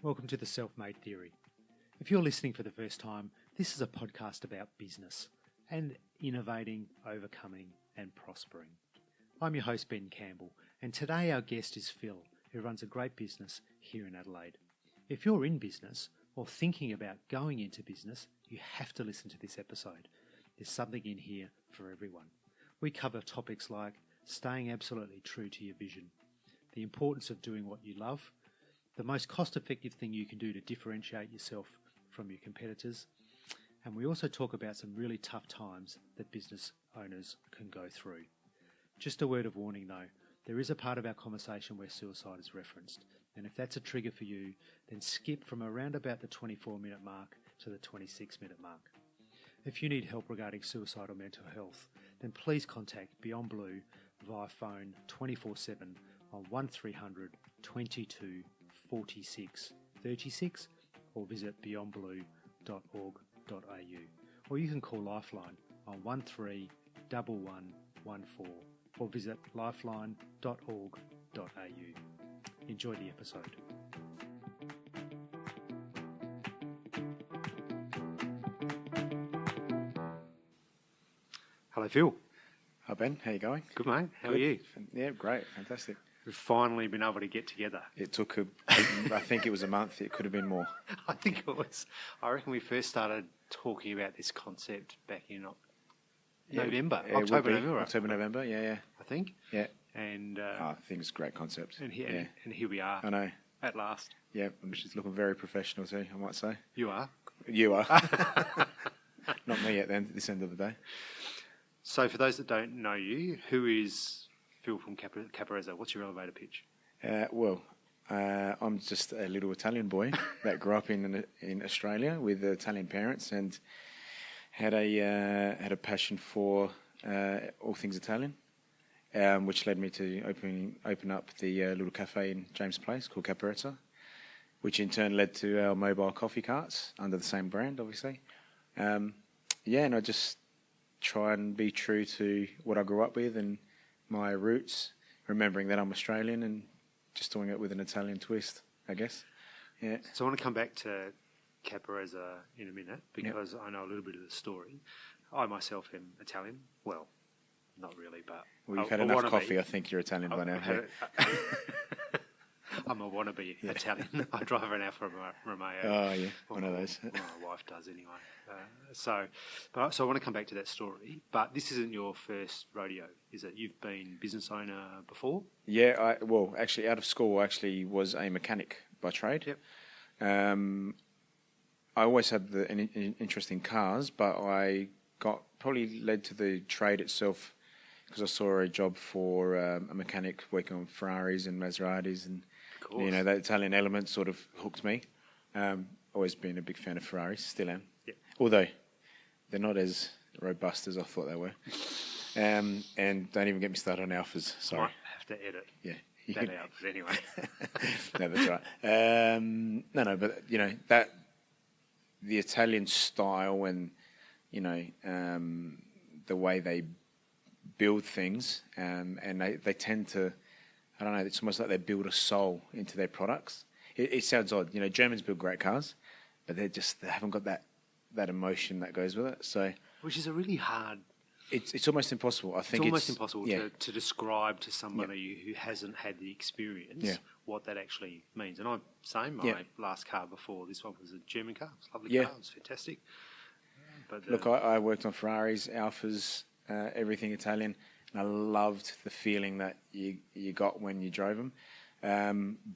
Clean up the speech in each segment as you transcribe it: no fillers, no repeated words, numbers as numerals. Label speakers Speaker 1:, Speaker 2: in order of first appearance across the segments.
Speaker 1: Welcome to The Self-Made Theory. If you're listening for the first time, this is a podcast about business and innovating, overcoming and prospering. I'm your host, Ben Campbell, and today our guest is Phil, who runs a great business here in Adelaide. If you're in business or thinking about going into business, you have to listen to this episode. There's something in here for everyone. We cover topics like staying absolutely true to your vision, the importance of doing what you love, the most cost-effective thing you can do to differentiate yourself from your competitors, and we also talk about some really tough times that business owners can go through. Just a word of warning though, there is a part of our conversation where suicide is referenced, and if that's a trigger for you, then skip from around about the 24-minute mark to the 26-minute mark. If you need help regarding suicide or mental health, then please contact Beyond Blue via phone 24/7 on 1300 22 46 36 or visit beyondblue.org.au, or you can call Lifeline on 131114 or visit lifeline.org.au. Enjoy the episode. Hello Phil.
Speaker 2: Hi Ben, how you going?
Speaker 1: Good mate, how
Speaker 2: Good.
Speaker 1: are you?
Speaker 2: Yeah, great, fantastic.
Speaker 1: We've finally been able to get together.
Speaker 2: It took I think it was a month. It could have been more.
Speaker 1: I think it was. I reckon we first started talking about this concept back in November,
Speaker 2: October, November. Yeah.
Speaker 1: I think.
Speaker 2: Yeah.
Speaker 1: And
Speaker 2: I think it's a great concept.
Speaker 1: and here we are.
Speaker 2: I know.
Speaker 1: At last.
Speaker 2: Yeah, which is looking very professional too, I might say.
Speaker 1: You are.
Speaker 2: You are. Not me at this end of the day.
Speaker 1: So, for those that don't know you, who is Phil from Caparezza? What's your elevator pitch?
Speaker 2: I'm just a little Italian boy that grew up in Australia with Italian parents and had a passion for all things Italian, which led me to open up the little cafe in James Place called Caparezza, which in turn led to our mobile coffee carts under the same brand, obviously. And I just try and be true to what I grew up with and my roots, remembering that I'm Australian and just doing it with an Italian twist, I guess. Yeah.
Speaker 1: So I want to come back to Caparezza in a minute because I know a little bit of the story. I myself am Italian. Well, not really, but
Speaker 2: well, you've had enough coffee. I think you're Italian by now.
Speaker 1: I'm a wannabe Italian. I drive an Alfa Romeo.
Speaker 2: Oh yeah, one of those.
Speaker 1: Well, my wife does anyway. So I want to come back to that story. But this isn't your first rodeo, is it? You've been business owner before?
Speaker 2: Yeah. Actually, out of school, I actually was a mechanic by trade.
Speaker 1: Yep.
Speaker 2: I always had an interest in cars, but I got probably led to the trade itself because I saw a job for a mechanic working on Ferraris and Maseratis, and that Italian element sort of hooked me. Always been a big fan of Ferraris, still am.
Speaker 1: Yep.
Speaker 2: Although they're not as robust as I thought they were. And don't even get me started on Alphas. Sorry.
Speaker 1: Might have to edit that out, but anyway.
Speaker 2: No, that's right. But that the Italian style and the way they build things, and they tend to, I don't know, it's almost like they build a soul into their products. It sounds odd, Germans build great cars, but they haven't got that emotion that goes with it. So, which is a really hard. It's almost impossible. I think it's almost impossible to describe to somebody who hasn't had the experience what that actually means. And I'm saying my last car before this one was a German car. It was a lovely car. It was fantastic. But look, I worked on Ferraris, Alphas, everything Italian, and I loved the feeling that you got when you drove them.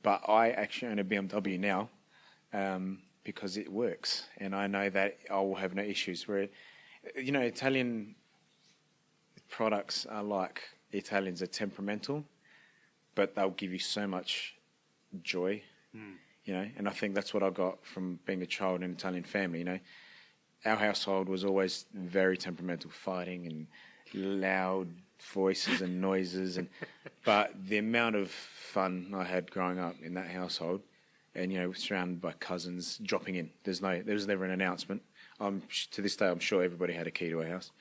Speaker 2: But I actually own a BMW now because it works, and I know that I will have no issues. Where, Italian products are like Italians are temperamental, but they'll give you so much joy, and I think that's what I got from being a child in an Italian family. Our household was always very temperamental, fighting and loud voices and noises, but the amount of fun I had growing up in that household, and surrounded by cousins dropping in. There was never an announcement. To this day, I'm sure everybody had a key to a house.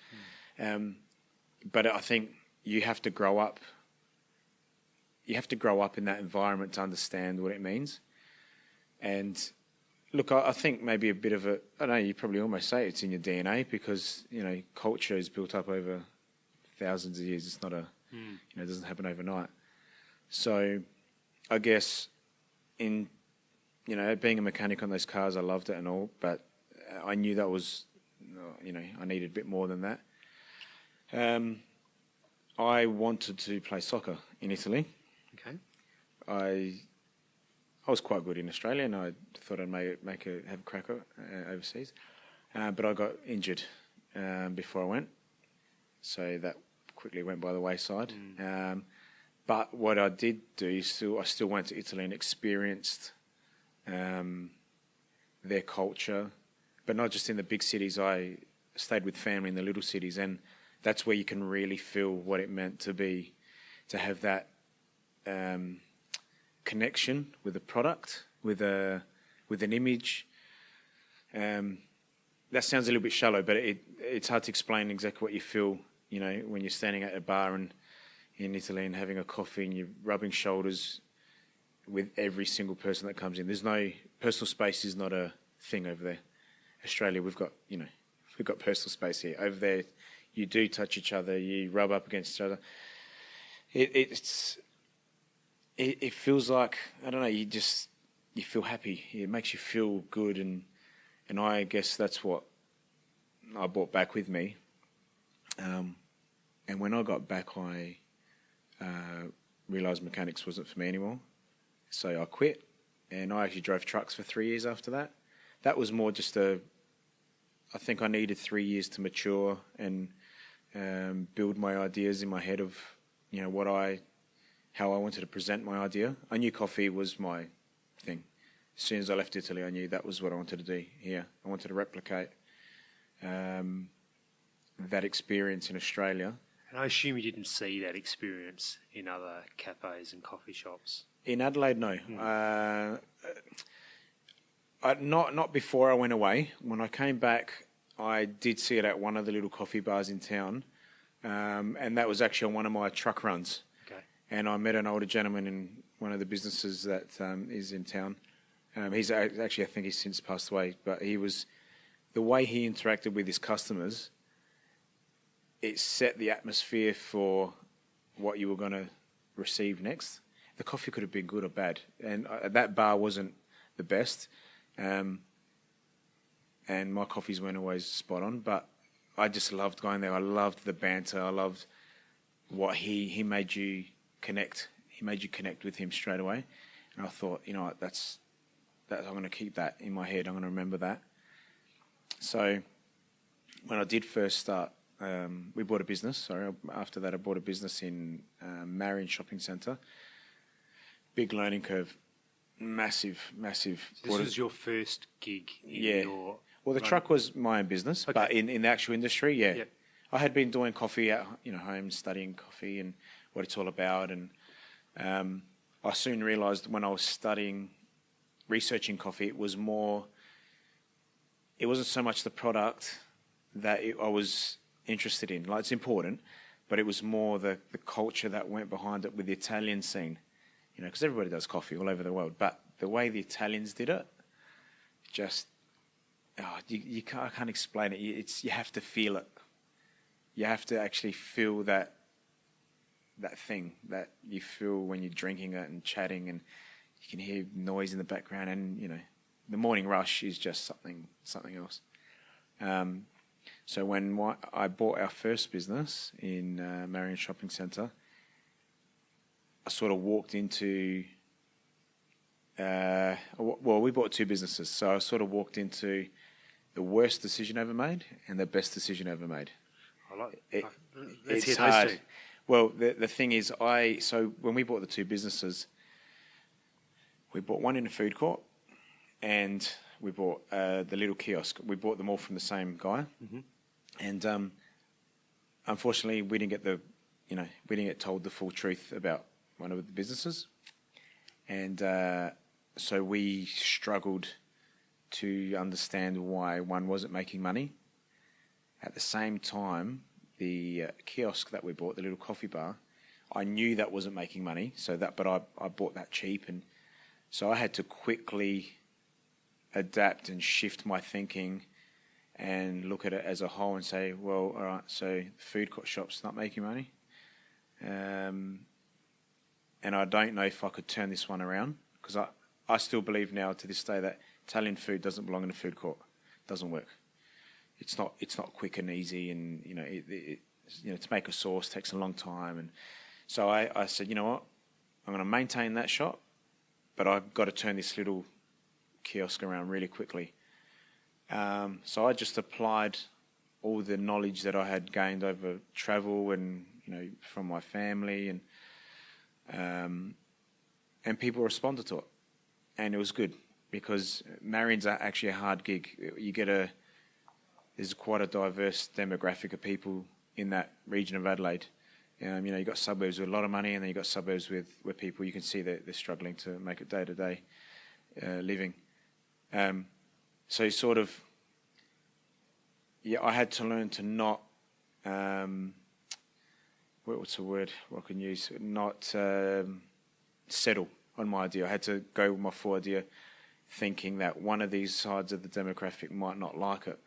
Speaker 2: But I think you have to grow up. You have to grow up in that environment to understand what it means. And look, I think maybe a bit of a, I don't know, you probably almost say it's in your DNA because, culture is built up over thousands of years. It's not it doesn't happen overnight. So I guess being a mechanic on those cars, I loved it and all, but I knew that was, I needed a bit more than that. I wanted to play soccer in Italy.
Speaker 1: Okay.
Speaker 2: I was quite good in Australia, and I thought I'd have a crack overseas. But I got injured before I went, so that quickly went by the wayside. But what I did do, I still went to Italy and experienced their culture, but not just in the big cities. I stayed with family in the little cities, and that's where you can really feel what it meant to have that connection with a product, with an image. That sounds a little bit shallow, but it's hard to explain exactly what you feel, when you're standing at a bar in Italy and having a coffee and you're rubbing shoulders with every single person that comes in. There's no personal space is not a thing over there. Australia, we've got personal space here. Over there, you do touch each other, you rub up against each other. It feels like, I don't know, you feel happy. It makes you feel good, and I guess that's what I brought back with me. And when I got back, I realised mechanics wasn't for me anymore. So I quit, and I actually drove trucks for 3 years after that. That was more just I think I needed 3 years to mature and build my ideas in my head of, how I wanted to present my idea. I knew coffee was my thing. As soon as I left Italy, I knew that was what I wanted to do here. I wanted to replicate that experience in Australia.
Speaker 1: And I assume you didn't see that experience in other cafes and coffee shops.
Speaker 2: In Adelaide, no. Not before I went away. When I came back, I did see it at one of the little coffee bars in town, and that was actually on one of my truck runs.
Speaker 1: Okay.
Speaker 2: And I met an older gentleman in one of the businesses that is in town. He's actually, I think he's since passed away, but the way he interacted with his customers, it set the atmosphere for what you were going to receive next. The coffee could have been good or bad, and that bar wasn't the best, and my coffees weren't always spot on, but I just loved going there. I loved the banter. I loved what he made you connect. He made you connect with him straight away, and I thought, that's I'm going to keep that in my head. I'm going to remember that. So when I did first start, we bought a business. After that, I bought a business in Marion Shopping Centre. Big learning curve, massive.
Speaker 1: So this was your first gig in your...
Speaker 2: Well, the truck was my own business, okay. But in the actual industry, yeah. Yep. I had been doing coffee at home, studying coffee and what it's all about. And I soon realised when I was researching coffee, it wasn't so much the product that I was interested in. Like, it's important, but it was more the culture that went behind it with the Italian scene. Because everybody does coffee all over the world, but the way the Italians did it, I can't explain it. You have to feel it. You have to actually feel that thing that you feel when you're drinking it and chatting, and you can hear noise in the background, and the morning rush is just something else. So when I bought our first business in Marion Shopping Centre, I sort of walked into... we bought two businesses, so I sort of walked into the worst decision ever made and the best decision ever made.
Speaker 1: I like it.
Speaker 2: It's hard. Two. Well, the thing is, so when we bought the two businesses, we bought one in a food court, and we bought the little kiosk. We bought them all from the same guy, and unfortunately, we didn't get told the full truth about one of the businesses, and so we struggled to understand why one wasn't making money. At the same time, the kiosk that we bought, the little coffee bar, I knew that wasn't making money, but I bought that cheap, and so I had to quickly adapt and shift my thinking and look at it as a whole and say, well, all right, so the food court shop's not making money. And I don't know if I could turn this one around, because I still believe now to this day that Italian food doesn't belong in a food court. It doesn't work. It's not quick and easy, and to make a sauce takes a long time. And so I said, you know what, I'm going to maintain that shop, but I've got to turn this little kiosk around really quickly. So I just applied all the knowledge that I had gained over travel and from my family, and people responded to it, and it was good, because Marion's actually a hard gig. There's quite a diverse demographic of people in that region of Adelaide. You've got suburbs with a lot of money, and then you've got suburbs where people, you can see that they're struggling to make it day-to-day living. So sort of, I had to learn to not, what's the word I can use? Not settle on my idea. I had to go with my full idea, thinking that one of these sides of the demographic might not like it.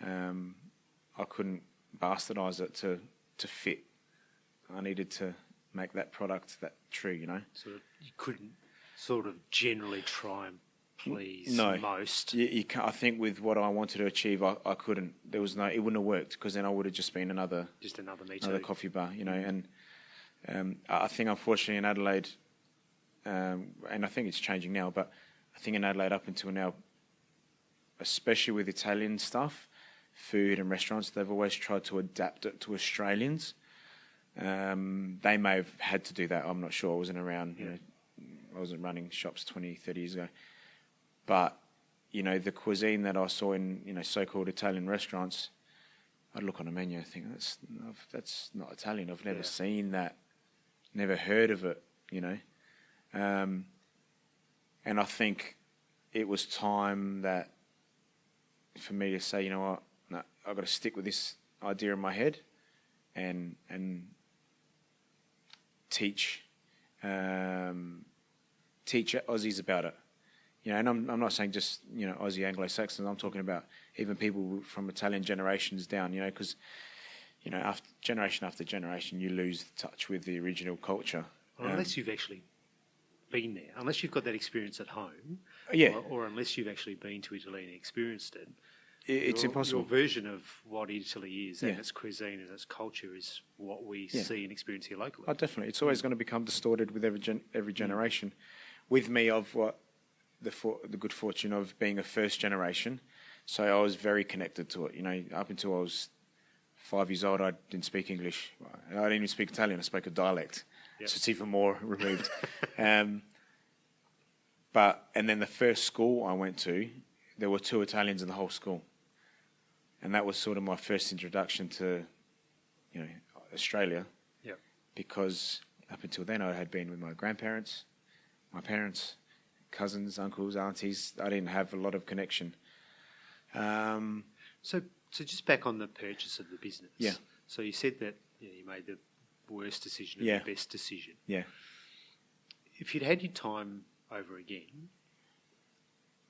Speaker 2: I couldn't bastardise it to fit. I needed to make that product that true,
Speaker 1: So you couldn't sort of generally try and please most.
Speaker 2: You can't, I think with what I wanted to achieve, I couldn't. It wouldn't have worked, because then I would have just been another coffee bar, And I think unfortunately in Adelaide, and I think it's changing now, but I think in Adelaide up until now, especially with Italian stuff, food and restaurants, they've always tried to adapt it to Australians. They may have had to do that. I'm not sure. I wasn't around. I wasn't running shops 20, 30 years ago. But, the cuisine that I saw in, so-called Italian restaurants, I'd look on a menu and think, that's not Italian. I've never seen that, never heard of it, And I think it was time that for me to say, you know what, no, I've got to stick with this idea in my head and teach Aussies about it. And I'm not saying just, Aussie Anglo-Saxons. I'm talking about even people from Italian generations down, because, after generation, you lose touch with the original culture.
Speaker 1: Well, unless you've actually been there, unless you've got that experience at home, or unless you've actually been to Italy and experienced it,
Speaker 2: it's impossible.
Speaker 1: Your version of what Italy is and its cuisine and its culture is what we see and experience here locally.
Speaker 2: Oh, definitely. It's always going to become distorted with every generation. With me, I've got the good fortune of being a first generation, so I was very connected to it. Up until I was 5 years old, I didn't speak English. I didn't even speak Italian. I spoke a dialect, so it's even more removed. And then the first school I went to, there were 2 Italians in the whole school. And that was sort of my first introduction to, Australia.
Speaker 1: Yep.
Speaker 2: Because up until then I had been with my grandparents, my parents, cousins, uncles, aunties. I didn't have a lot of connection.
Speaker 1: So just back on the purchase of the business.
Speaker 2: Yeah.
Speaker 1: So you said that you made the worst decision and the best decision.
Speaker 2: Yeah.
Speaker 1: If you'd had your time over again,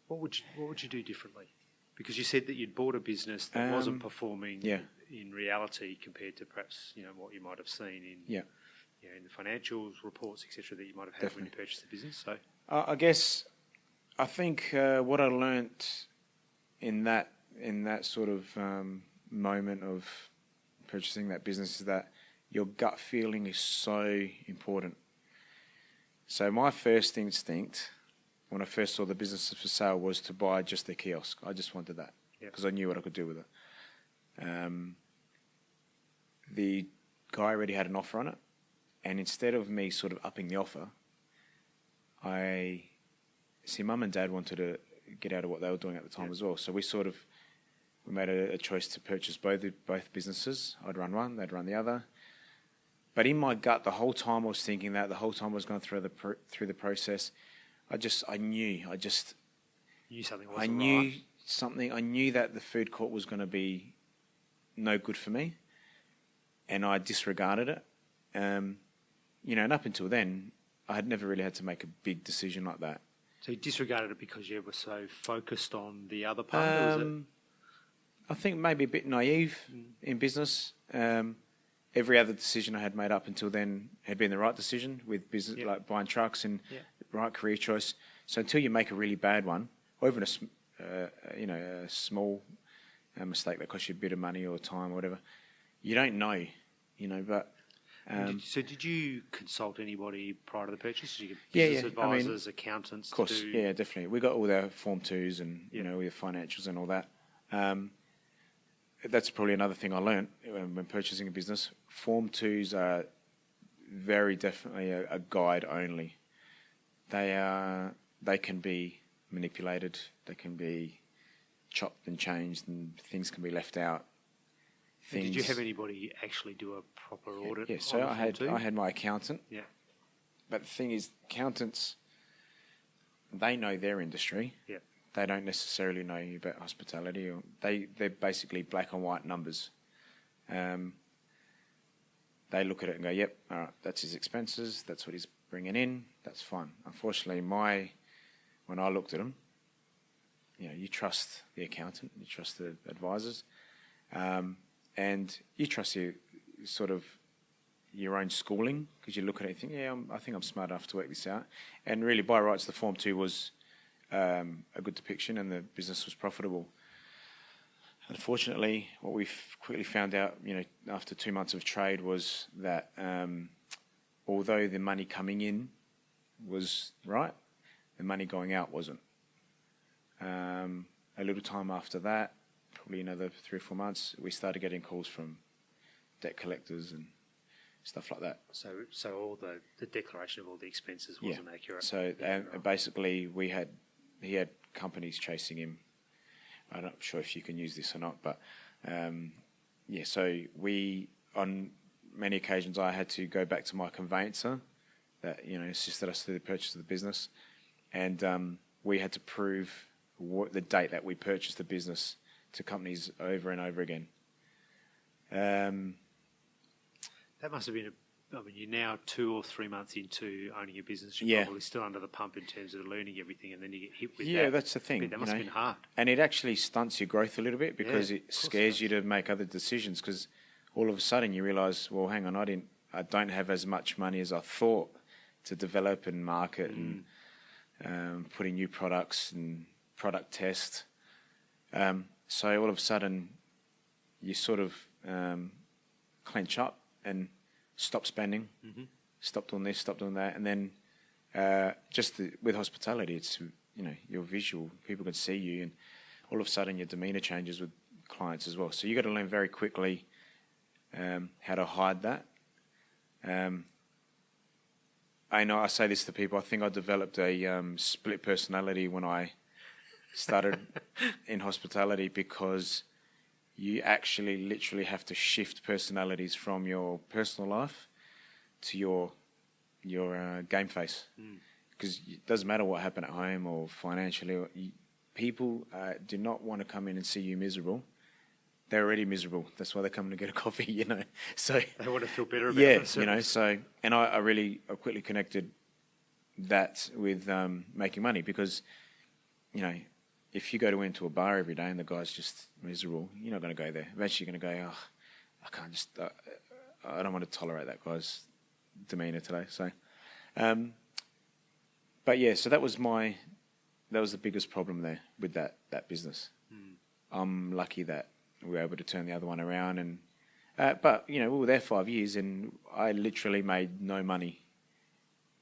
Speaker 1: what would you do differently? Because you said that you'd bought a business that wasn't performing in reality compared to perhaps what you might have seen in in the financials reports, etc., that you might have had when you purchased the business. So
Speaker 2: I think what I learnt in that sort of moment of purchasing that business is that your gut feeling is so important. So my first instinct, when I first saw the business for sale, was to buy just the kiosk. I just wanted that because I knew what I could do with it. The guy already had an offer on it, and instead of me sort of upping the offer, Mum and Dad wanted to get out of what they were doing at the time as well. So we made a choice to purchase both businesses. I'd run one, they'd run the other. But in my gut, the whole time I was thinking that, the whole time I was going through the process, I knew
Speaker 1: something wasn't
Speaker 2: right. I knew that the food court was going to be no good for me, and I disregarded it. And up until then, I had never really had to make a big decision like that.
Speaker 1: So you disregarded it because you were so focused on the other part? Or was it?
Speaker 2: I think maybe a bit naive in business. Every other decision I had made up until then had been the right decision with business, like buying trucks and the right career choice. So until you make a really bad one, or even a small mistake that costs you a bit of money or time or whatever, you don't know, But
Speaker 1: so did you consult anybody prior to the purchase? Did you get business advisors, accountants?
Speaker 2: Of course, definitely. We got all their Form 2s and all your financials and all that. That's probably another thing I learned when purchasing a business. Form 2s are very definitely a guide only. They can be manipulated. They can be chopped and changed, and things can be left out.
Speaker 1: Did you have anybody actually do a proper audit?
Speaker 2: Yeah, so I had my accountant.
Speaker 1: Yeah.
Speaker 2: But the thing is, accountants, they know their industry.
Speaker 1: Yeah.
Speaker 2: They don't necessarily know about hospitality. Or they're basically black and white numbers. They look at it and go, yep, all right, that's his expenses. That's what he's bringing in. That's fine. Unfortunately, when I looked at them, you trust the accountant, you trust the advisors, and you trust your own schooling, because you look at it and think, I think I'm smart enough to work this out. And really, by rights, the Form 2 was a good depiction, and the business was profitable. Unfortunately, what we quickly found out, after 2 months of trade, was that although the money coming in was right, the money going out wasn't. A little time after that, probably another 3 or 4 months, we started getting calls from debt collectors and stuff like that.
Speaker 1: So all the declaration of all the expenses wasn't accurate.
Speaker 2: So basically, he had companies chasing him. I'm not sure if you can use this or not, but so we, on many occasions, I had to go back to my conveyancer that assisted us through the purchase of the business, and we had to prove the date that we purchased the business to companies over and over again.
Speaker 1: That must have been you're now 2 or 3 months into owning a business. You're probably still under the pump in terms of learning everything, and then you get hit with that.
Speaker 2: Yeah, that's the thing.
Speaker 1: That must have been hard.
Speaker 2: And it actually stunts your growth a little bit, because it scares you to make other decisions, because all of a sudden you realise, well, hang on, I don't have as much money as I thought to develop and market and put in new products and product test. So all of a sudden you sort of clench up and stop spending, stop doing this, stop doing that. And then with hospitality, it's, you're visual. People can see you, and all of a sudden your demeanour changes with clients as well. So you got to learn very quickly how to hide that. I know I say this to people. I think I developed a split personality when I started in hospitality, because you actually literally have to shift personalities from your personal life to your game face. Because it doesn't matter what happened at home or financially. People do not want to come in and see you miserable. They're already miserable. That's why they come to get a coffee, So
Speaker 1: they want to feel better about themselves.
Speaker 2: So, and I quickly connected that with making money, because, if you go into a bar every day and the guy's just miserable, you're not going to go there. Eventually you're going to go, I can't just, I don't want to tolerate that guy's demeanour today. So, so that was the biggest problem there with that business. I'm lucky that we were able to turn the other one around, and but we were there 5 years, and I literally made no money.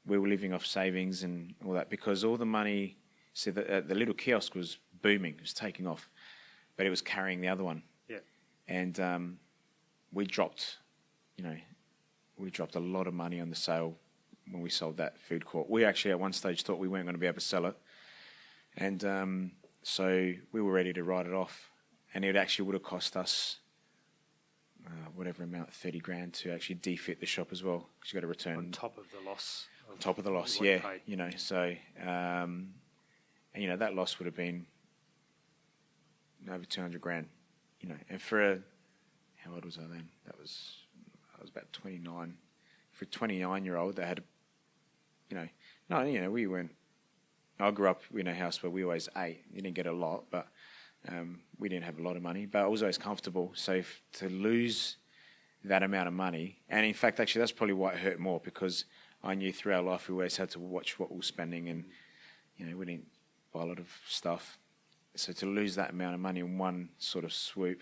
Speaker 2: We were living off savings and all that, because all the money. So the little kiosk was booming, it was taking off, but it was carrying the other one.
Speaker 1: Yeah.
Speaker 2: And we dropped a lot of money on the sale when we sold that food court. We actually at one stage thought we weren't going to be able to sell it, and so we were ready to write it off, and it actually would have cost us whatever amount, 30 grand, to actually defit the shop as well, because you got to return
Speaker 1: on top of the loss.
Speaker 2: So. And that loss would have been over 200 grand, and for how old was I then? I was about 29. For a 29-year-old that had, we weren't I grew up in a house where we always ate. You didn't get a lot, but we didn't have a lot of money. But I was always comfortable. So to lose that amount of money, and in fact, actually, that's probably why it hurt more, because I knew through our life we always had to watch what we were spending, and we didn't buy a lot of stuff. So to lose that amount of money in one sort of swoop,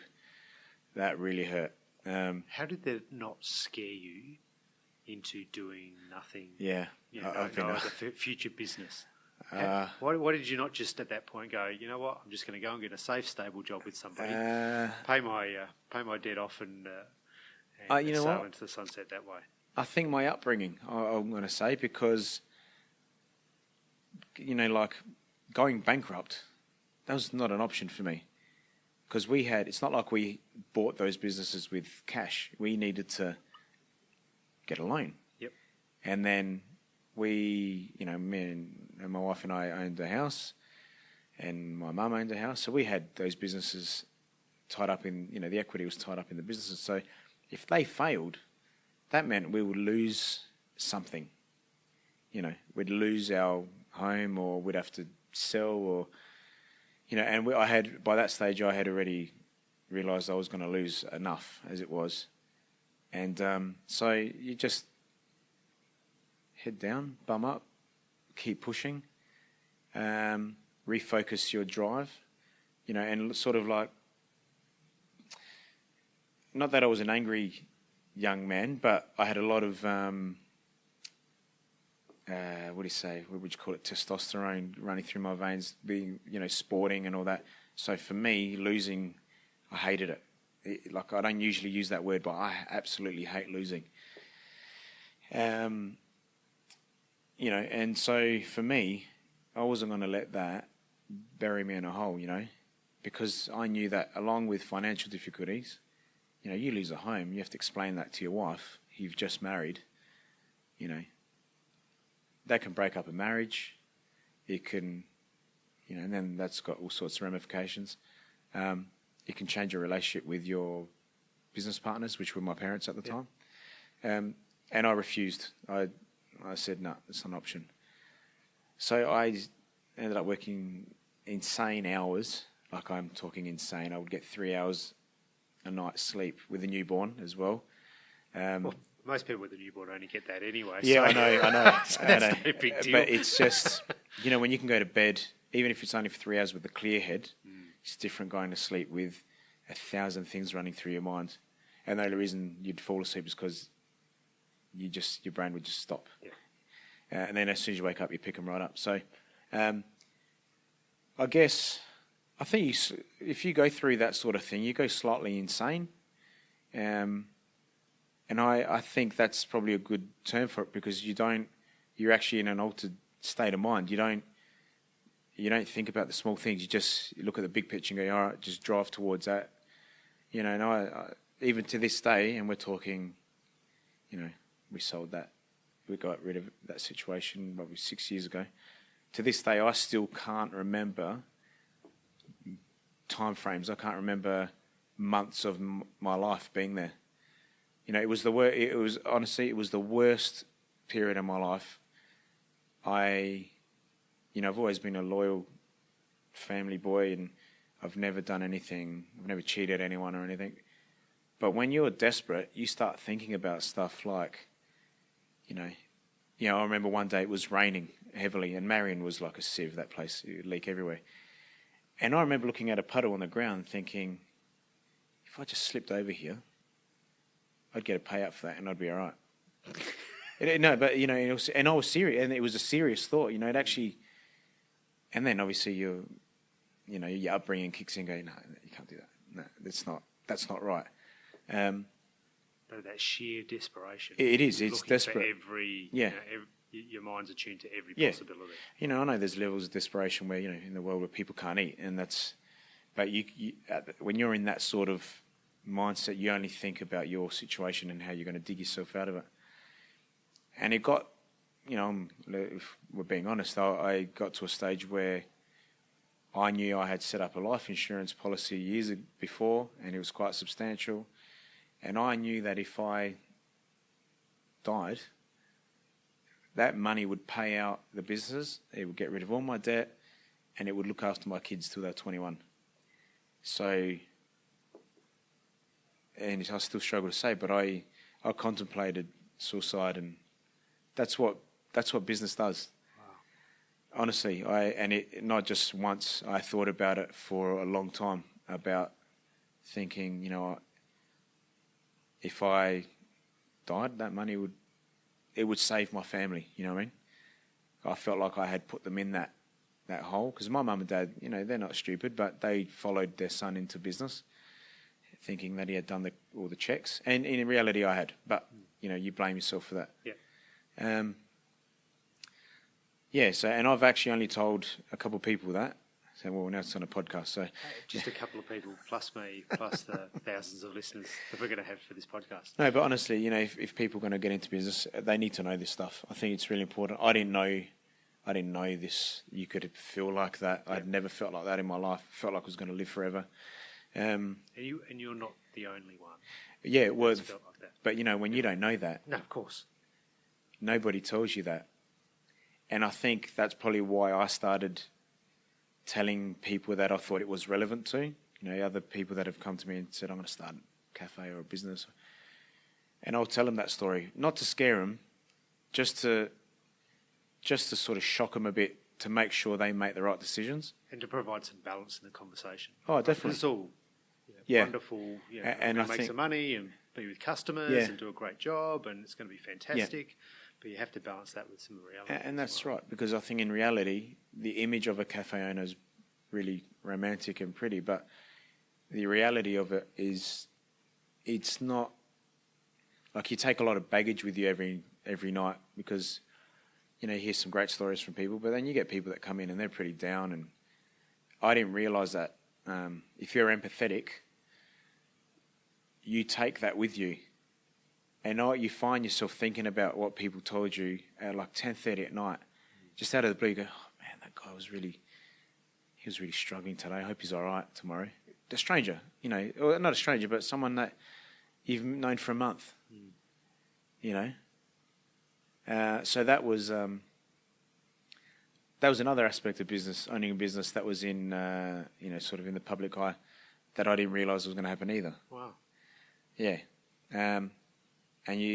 Speaker 2: that really hurt.
Speaker 1: How did that not scare you into doing nothing?
Speaker 2: Yeah,
Speaker 1: no future business. Why did you not just at that point go, you know what, I'm just going to go and get a safe, stable job with somebody, pay my debt off, and sail into the sunset that way?
Speaker 2: I think my upbringing, I'm going to say, because like going bankrupt, that was not an option for me, because it's not like we bought those businesses with cash. We needed to get a loan.
Speaker 1: Yep. And
Speaker 2: then me and my wife and I owned a house, and my mum owned a house. So we had those businesses tied up in, the equity was tied up in the businesses. So if they failed, that meant we would lose something. We'd lose our home, or we'd have to sell, or and by that stage I had already realised I was going to lose enough as it was, and so you just head down, bum up, keep pushing, refocus your drive, and sort of like, not that I was an angry young man, but I had a lot of what would you call it, testosterone running through my veins, being, sporting and all that. So for me, losing, I hated it. Like, I don't usually use that word, but I absolutely hate losing. And so for me, I wasn't going to let that bury me in a hole, because I knew that along with financial difficulties, you lose a home, you have to explain that to your wife. You've just married, that can break up a marriage. It can, and then that's got all sorts of ramifications. It can change your relationship with your business partners, which were my parents at the time. And I refused. I said, no, it's not an option. So I ended up working insane hours. Like, I'm talking insane. I would get 3 hours a night sleep with a newborn as well.
Speaker 1: Most people with a newborn only get that anyway.
Speaker 2: Yeah,
Speaker 1: so.
Speaker 2: I know.
Speaker 1: So that's no big deal.
Speaker 2: But it's just, when you can go to bed, even if it's only for 3 hours with a clear head, it's different going to sleep with 1,000 things running through your mind. And the only reason you'd fall asleep is because your brain would just stop. Yeah. And then as soon as you wake up, you pick them right up. So I think if you go through that sort of thing, you go slightly insane. And I think that's probably a good term for it, because you're actually in an altered state of mind. You don't think about the small things. You look at the big picture and go, all right, just drive towards that. And I even to this day, and we're talking, we sold that. We got rid of that situation probably 6 years ago. To this day, I still can't remember time frames. I can't remember months of my life being there. It was honestly, it was the worst period of my life. I've always been a loyal family boy, and I've never done anything. I've never cheated anyone or anything. But when you're desperate, you start thinking about stuff like, I remember one day it was raining heavily, and Marion was like a sieve, that place, it would leak everywhere. And I remember looking at a puddle on the ground thinking, if I just slipped over here, I'd get a payout for that and I'd be all right. No, but, and I was serious, and it was a serious thought, it actually, and then obviously your upbringing kicks in and go, no, you can't do that. No, that's not right.
Speaker 1: But that sheer desperation.
Speaker 2: It is, it's desperate.
Speaker 1: Your mind's attuned to every possibility.
Speaker 2: I know there's levels of desperation where, in the world where people can't eat, and but when you're in that sort of mindset, you only think about your situation and how you're going to dig yourself out of it. And it got, if we're being honest, I got to a stage where I knew I had set up a life insurance policy years before, and it was quite substantial. And I knew that if I died, that money would pay out the businesses. It would get rid of all my debt, and it would look after my kids till they're 21. So, and I still struggle to say, but I contemplated suicide, and that's what business does. Wow. Honestly, not just once. I thought about it for a long time, about thinking, if I died, that money would save my family. You know what I mean? I felt like I had put them in that hole, because my mum and dad, they're not stupid, but they followed their son into business, thinking that he had done all the checks, and in reality, I had. But you blame yourself for that.
Speaker 1: Yeah.
Speaker 2: So, and I've actually only told a couple of people that. So, well, now it's on a podcast. So,
Speaker 1: just a couple of people, plus me, plus the thousands of listeners that we're going to have for this podcast.
Speaker 2: No, but honestly, if people are going to get into business, they need to know this stuff. I think it's really important. I didn't know this. You could feel like that. Yeah. I'd never felt like that in my life. I felt like I was going to live forever. And
Speaker 1: you're not the only one.
Speaker 2: Yeah, it was.
Speaker 1: Felt like that.
Speaker 2: But when you don't know that,
Speaker 1: no, of course,
Speaker 2: nobody tells you that. And I think that's probably why I started telling people that I thought it was relevant to. Other people that have come to me and said, I'm going to start a cafe or a business. And I'll tell them that story, not to scare them, just to sort of shock them a bit, to make sure they make the right decisions.
Speaker 1: And to provide some balance in the conversation.
Speaker 2: Oh, definitely.
Speaker 1: It's all wonderful. And make some money and be with customers and do a great job, and it's going to be fantastic. Yeah. But you have to balance that with some reality.
Speaker 2: And that's right, because I think in reality, the image of a cafe owner is really romantic and pretty, but the reality of it is, it's not like you take a lot of baggage with you every night, because you hear some great stories from people, but then you get people that come in and they're pretty down. And I didn't realise that if you're empathetic, you take that with you. And you find yourself thinking about what people told you at like 10:30 at night. Just out of the blue, you go, oh man, that guy was really struggling today. I hope he's all right tomorrow. A stranger, or not a stranger, but someone that you've known for a month, So that was another aspect of business, owning a business that was in, sort of in the public eye, that I didn't realise was going to happen either.
Speaker 1: Wow.
Speaker 2: Yeah. And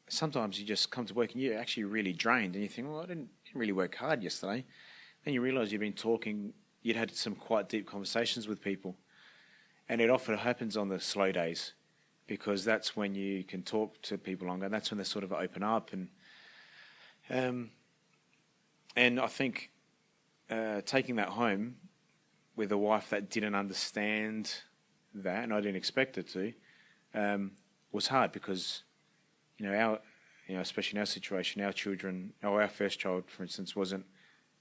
Speaker 2: sometimes you just come to work and you're actually really drained, and you think, well, I didn't really work hard yesterday. Then you realise you've been talking, you'd had some quite deep conversations with people. And it often happens on the slow days, because that's when you can talk to people longer, and that's when they sort of open up. And I think taking that home with a wife that didn't understand that, and I didn't expect her to, was hard, because especially in our situation, our children, our first child, for instance, wasn't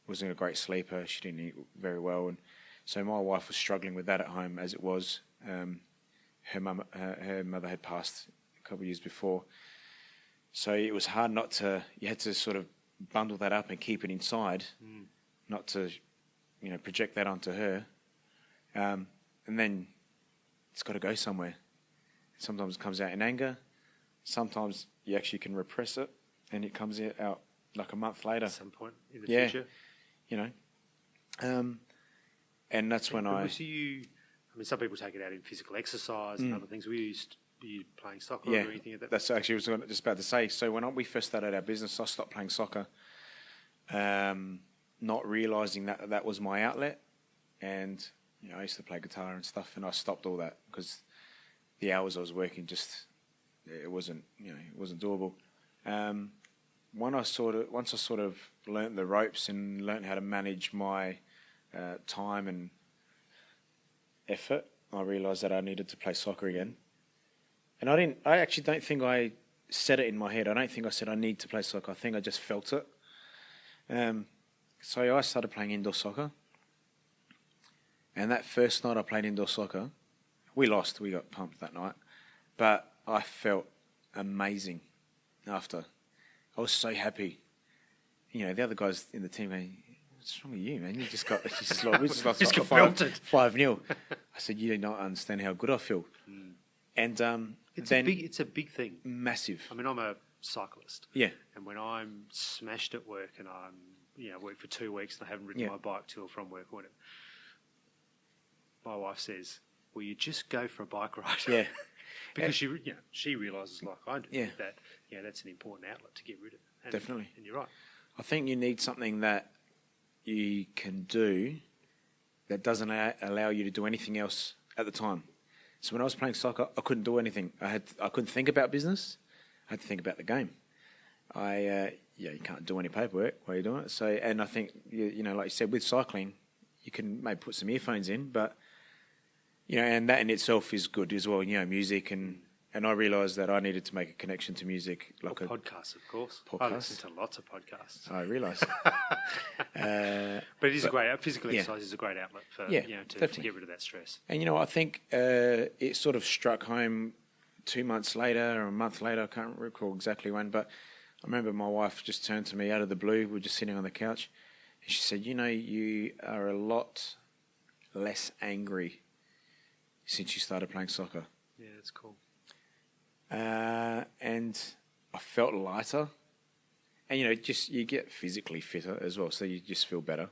Speaker 2: a great sleeper. She didn't eat very well, and so my wife was struggling with that at home, as it was. Her mother had passed a couple of years before, so it was hard not to. You had to sort of bundle that up and keep it inside, not to, project that onto her, and then it's got to go somewhere. Sometimes it comes out in anger. Sometimes you actually can repress it, and it comes out like a month later.
Speaker 1: At some point in the future.
Speaker 2: And that's when
Speaker 1: some people take it out in physical exercise and other things. Were you playing soccer or anything like that?
Speaker 2: That's actually what I was just about to say. So when we first started our business, I stopped playing soccer, not realising that was my outlet. And, I used to play guitar and stuff, and I stopped all that because the hours I was working it wasn't doable. Once I sort of learnt the ropes and learnt how to manage my time and effort, I realised that I needed to play soccer again. And I actually don't think I said it in my head. I don't think I said I need to play soccer. I think I just felt it. So I started playing indoor soccer. And that first night I played indoor soccer, we lost. We got pumped that night. But I felt amazing after. I was so happy. The other guys in the team going, what's wrong with you, man? We just lost 5-0. I said, you do not understand how good I feel. And
Speaker 1: it's a big thing.
Speaker 2: Massive.
Speaker 1: I mean, I'm a cyclist.
Speaker 2: Yeah.
Speaker 1: And when I'm smashed at work and I'm, work for 2 weeks and I haven't ridden my bike to or from work or whatever, my wife says, "Will you just go for a bike ride?"
Speaker 2: Yeah.
Speaker 1: Because she realises, like I do,
Speaker 2: Yeah.
Speaker 1: that that's an important outlet to get rid of. And,
Speaker 2: Definitely.
Speaker 1: And you're right.
Speaker 2: I think you need something that you can do that doesn't allow you to do anything else at the time. So when I was playing soccer, I couldn't do anything. I couldn't think about business. I had to think about the game. You can't do any paperwork while you're doing it. So, and I think like you said, with cycling, you can maybe put some earphones in, but and that in itself is good as well. Music and I realised that I needed to make a connection to music, like
Speaker 1: podcasts, of course.
Speaker 2: Podcast.
Speaker 1: I listen to lots of podcasts.
Speaker 2: I realised.
Speaker 1: But it is a great physical exercise is a great outlet for to get rid of that stress.
Speaker 2: And I think it sort of struck home 2 months later or a month later. I can't recall exactly when, but I remember my wife just turned to me out of the blue. We were just sitting on the couch, and she said, "You are a lot less angry since you started playing soccer."
Speaker 1: Yeah, that's cool.
Speaker 2: And I felt lighter, and you get physically fitter as well, so you just feel better.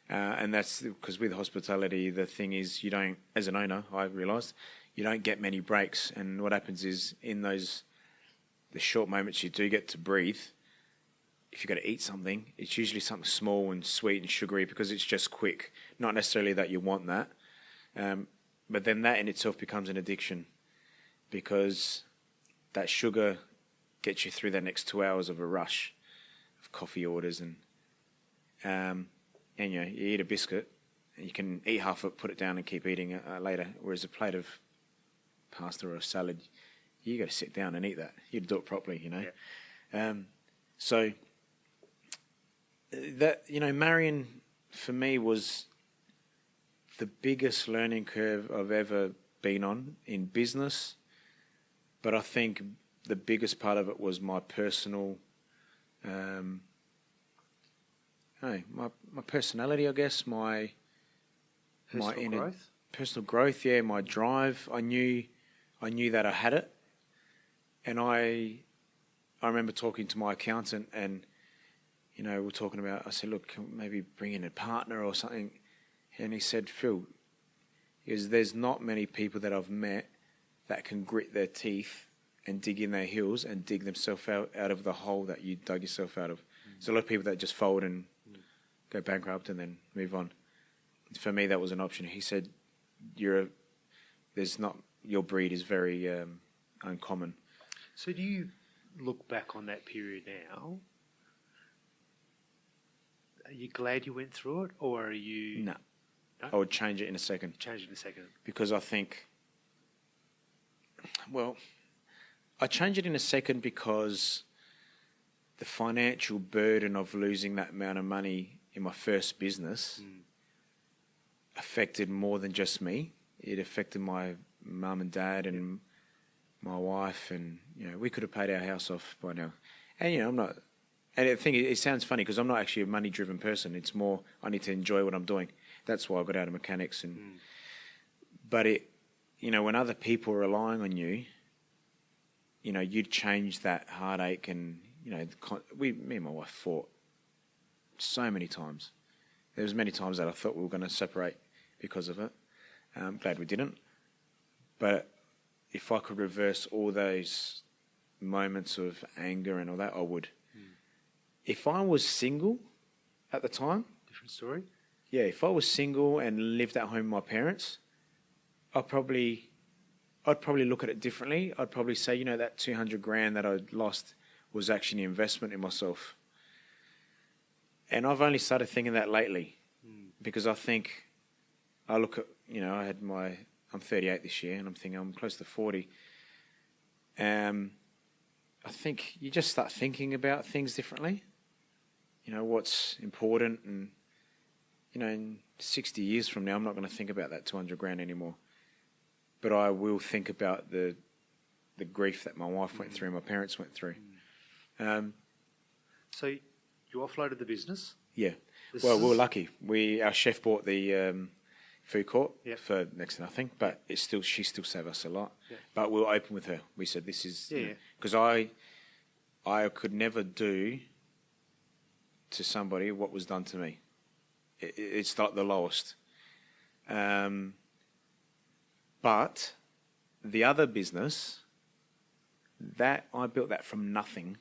Speaker 2: And that's because with hospitality, the thing is, you don't, as an owner, I realised, you don't get many breaks, and what happens is in the short moments you do get to breathe, if you've got to eat something, it's usually something small and sweet and sugary because it's just quick. Not necessarily that you want that, but then that in itself becomes an addiction because that sugar gets you through the next 2 hours of a rush of coffee orders and you eat a biscuit and you can eat half of it, put it down and keep eating it later. Whereas a plate of pasta or a salad, you got to sit down and eat that. You do it properly,
Speaker 1: Yeah.
Speaker 2: So that Marion for me was the biggest learning curve I've ever been on in business. But I think the biggest part of it was my personal, my personality, I guess, my
Speaker 1: growth.
Speaker 2: Personal growth. Yeah, my drive. I knew that I had it, and I remember talking to my accountant, and we're talking about. I said, "Look, can we maybe bring in a partner or something," and he said, "Phil, because there's not many people that I've met that can grit their teeth and dig in their heels and dig themselves out of the hole that you dug yourself out of. There's a lot of people that just fold and go bankrupt and then move on. For me, that was an option." He said, your breed is very uncommon.
Speaker 1: So do you look back on that period now? Are you glad you went through it, or are you...
Speaker 2: No. I would change it in a second.
Speaker 1: Change it in a second.
Speaker 2: Because I think... Well, I change it in a second because the financial burden of losing that amount of money in my first business affected more than just me. It affected my mum and dad and my wife, and we could have paid our house off by now. And I'm not. And the thing is, it sounds funny because I'm not actually a money-driven person. It's more I need to enjoy what I'm doing. That's why I got out of mechanics. But when other people are relying on you, you'd change that heartache, and me and my wife fought so many times. There was many times that I thought we were going to separate because of it. I'm glad we didn't. But if I could reverse all those moments of anger and all that, I would. If I was single at the time...
Speaker 1: Different story?
Speaker 2: Yeah, if I was single and lived at home with my parents, I'd probably look at it differently. I'd probably say, that 200 grand that I'd lost was actually an investment in myself. And I've only started thinking that lately because I think I look at, I'm 38 this year and I'm thinking I'm close to 40. I think you just start thinking about things differently. What's important, and, in 60 years from now, I'm not going to think about that 200 grand anymore. But I will think about the grief that my wife went through, my parents went through.
Speaker 1: So you offloaded the business?
Speaker 2: Yeah. We were lucky. Our chef bought the food court for next to nothing, but she still saved us a lot. Yeah. But we were open with her. We said, this is... Because I could never do to somebody what was done to me. It's like the lowest. But the other business, that I built that from nothing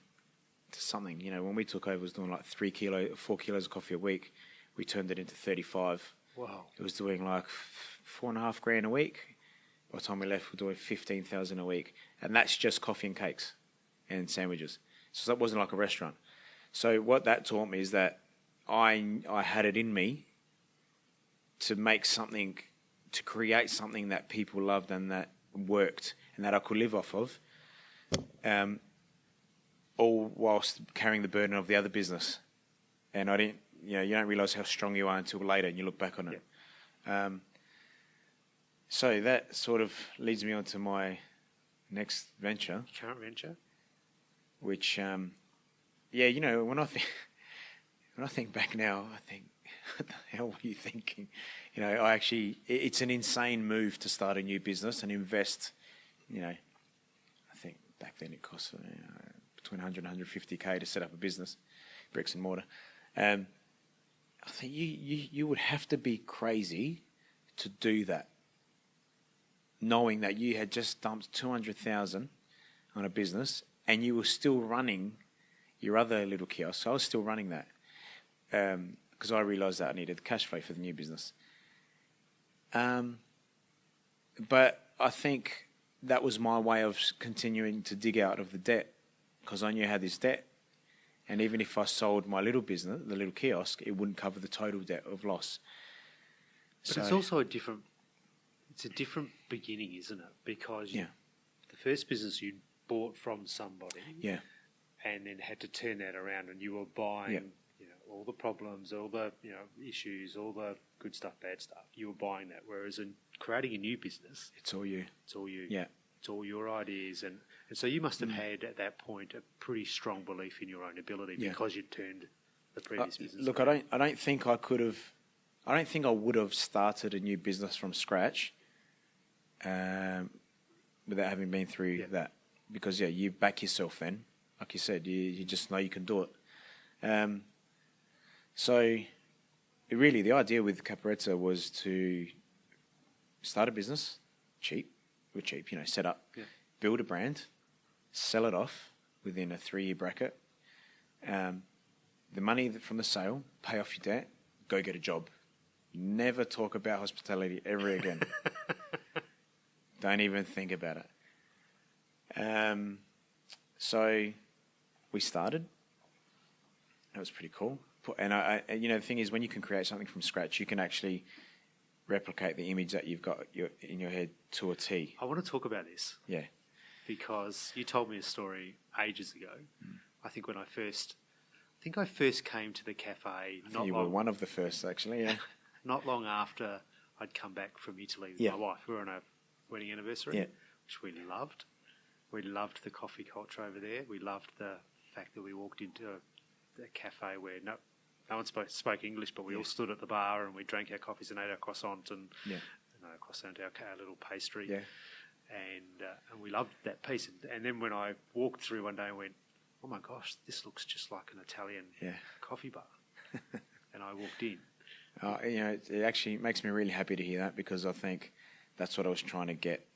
Speaker 2: to something. You know, when we took over, it was doing like 4 kilos of coffee a week. We turned it into 35.
Speaker 1: Wow.
Speaker 2: It was doing like $4,500 a week. By the time we left, we were doing 15,000 a week, and that's just coffee and cakes and sandwiches. So that wasn't like a restaurant. So what that taught me is that I had it in me to make something, to create something that people loved and that worked and that I could live off of, all whilst carrying the burden of the other business. And I didn't, you don't realise how strong you are until later and you look back on it. Yeah. So that sort of leads me on to my next venture.
Speaker 1: Current venture?
Speaker 2: Which, when I think back now, I think, what the hell were you thinking? It's an insane move to start a new business and invest, I think back then it cost between 100 and 150K to set up a business, bricks and mortar. I think you would have to be crazy to do that, knowing that you had just dumped 200,000 on a business and you were still running your other little kiosk. So I was still running that because I realised that I needed cash flow for the new business. But I think that was my way of continuing to dig out of the debt, because I knew I had this debt. And even if I sold my little business, the little kiosk, it wouldn't cover the total debt of loss.
Speaker 1: But it's also a different beginning, isn't it? Because the first business you bought from somebody, and then had to turn that around, and you were buying, all the problems, all the issues, all the good stuff, bad stuff. You were buying that. Whereas in creating a new business,
Speaker 2: it's all you.
Speaker 1: It's all you.
Speaker 2: Yeah.
Speaker 1: It's all your ideas, and so you must have had at that point a pretty strong belief in your own ability because you'd turned the previous business.
Speaker 2: Look,
Speaker 1: around.
Speaker 2: I don't think I could have. I don't think I would have started a new business from scratch without having been through that. Because you back yourself then, like you said, you just know you can do it. So really, the idea with Caparezza was to start a business, cheap, set up, build a brand, sell it off within a 3-year bracket. The money from the sale, pay off your debt, go get a job. Never talk about hospitality ever again. Don't even think about it. So we started. That was pretty cool. And the thing is, when you can create something from scratch, you can actually replicate the image that you've got in your head to a T.
Speaker 1: I want to talk about this.
Speaker 2: Yeah.
Speaker 1: Because you told me a story ages ago. I think I first came to the cafe.
Speaker 2: You were one of the first, actually, yeah.
Speaker 1: Not long after I'd come back from Italy with my wife. We were on a wedding anniversary, which we loved. We loved the coffee culture over there. We loved the fact that we walked into a cafe where no one spoke English, but we all stood at the bar and we drank our coffees and ate our croissant and croissant, our little pastry. Yeah. And we loved that piece. And then when I walked through one day and went, oh my gosh, this looks just like an Italian coffee bar. And I walked in.
Speaker 2: It actually makes me really happy to hear that, because I think that's what I was trying to get.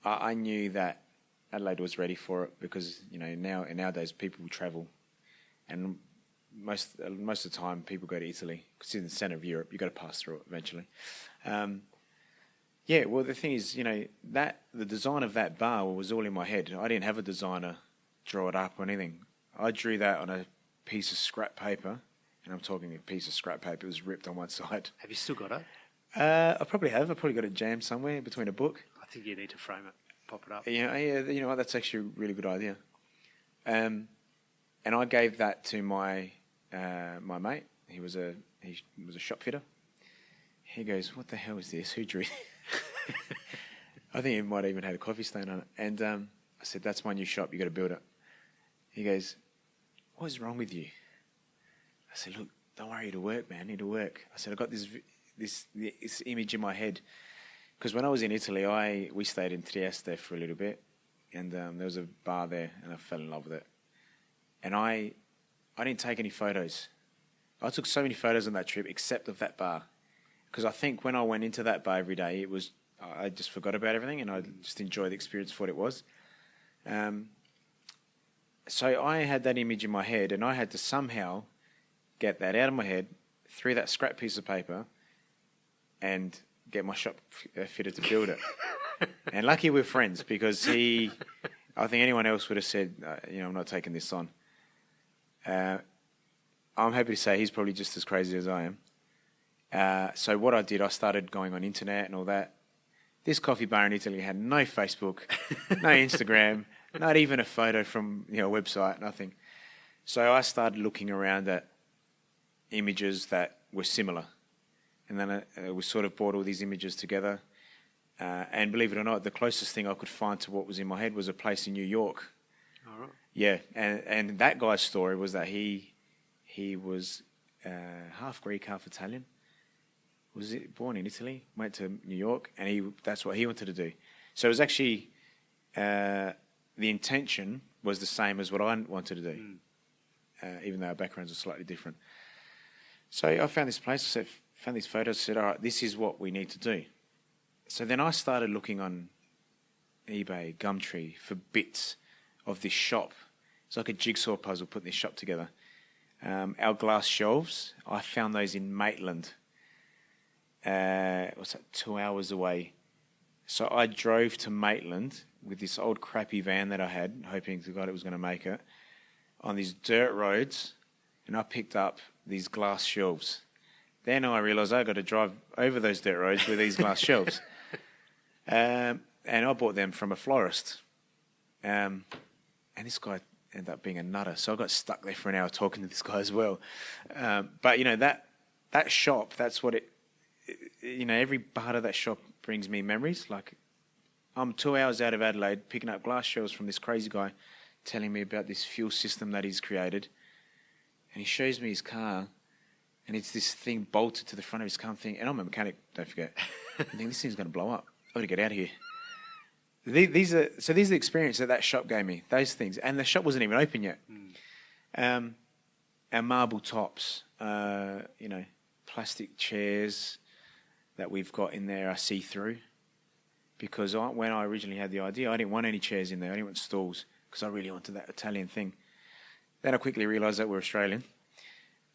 Speaker 2: I knew that Adelaide was ready for it because, nowadays people travel, and most of the time people go to Italy because it's in the centre of Europe. You've got to pass through it eventually. Well, the thing is, that the design of that bar was all in my head. I didn't have a designer draw it up or anything. I drew that on a piece of scrap paper, and I'm talking a piece of scrap paper. It was ripped on one side.
Speaker 1: Have you still got it?
Speaker 2: I probably have. I probably got it jammed somewhere between a book.
Speaker 1: I think you need to frame it, pop it up.
Speaker 2: Yeah. You know what? That's actually a really good idea. And I gave that to my mate. He was a shop fitter. He goes, "What the hell is this? Who drew?" I think he might have even had a coffee stain on it. And I said, "That's my new shop. You got to build it." He goes, "What is wrong with you?" I said, "Look, don't worry, it'll work, man. It'll work." I said, "I got this image in my head." Because when I was in Italy, we stayed in Trieste for a little bit, and there was a bar there, and I fell in love with it. and I didn't take any photos. I took so many photos on that trip, except of that bar, because I think when I went into that bar every day, I just forgot about everything, and I just enjoyed the experience for what it was. So I had that image in my head, and I had to somehow get that out of my head through that scrap piece of paper and get my shop fitter to build it. And lucky we're friends, because I think anyone else would have said, I'm not taking this on. I'm happy to say he's probably just as crazy as I am. So what I did, I started going on internet and all that. This coffee bar in Italy had no Facebook, no Instagram, not even a photo from a website, nothing. So I started looking around at images that were similar. And then we sort of brought all these images together. And believe it or not, the closest thing I could find to what was in my head was a place in New York.
Speaker 1: All right.
Speaker 2: Yeah, and that guy's story was that he was half Greek, half Italian. Was born in Italy, went to New York, and that's what he wanted to do. So it was actually the intention was the same as what I wanted to do, even though our backgrounds are slightly different. So I found this place, found these photos, said, all right, this is what we need to do. So then I started looking on eBay, Gumtree, for bits of this shop. It's like a jigsaw puzzle putting this shop together. Our glass shelves, I found those in Maitland. What's that, 2 hours away. So I drove to Maitland with this old crappy van that I had, hoping to God it was going to make it, on these dirt roads, and I picked up these glass shelves. Then I realised I got to drive over those dirt roads with these glass shelves. And I bought them from a florist. And this guy ended up being a nutter, so I got stuck there for an hour talking to this guy as well. But that shop, that's what every part of that shop brings me memories. Like, I'm 2 hours out of Adelaide picking up glass shelves from this crazy guy telling me about this fuel system that he's created. And he shows me his car, and it's this thing bolted to the front of his car thing. And I'm a mechanic, don't forget. I think this thing's going to blow up. I've got to get out of here. These are the experiences that shop gave me, those things. And the shop wasn't even open yet. And marble tops, plastic chairs that we've got in there are see-through. Because when I originally had the idea, I didn't want any chairs in there. I didn't want stools, because I really wanted that Italian thing. Then I quickly realised that we're Australian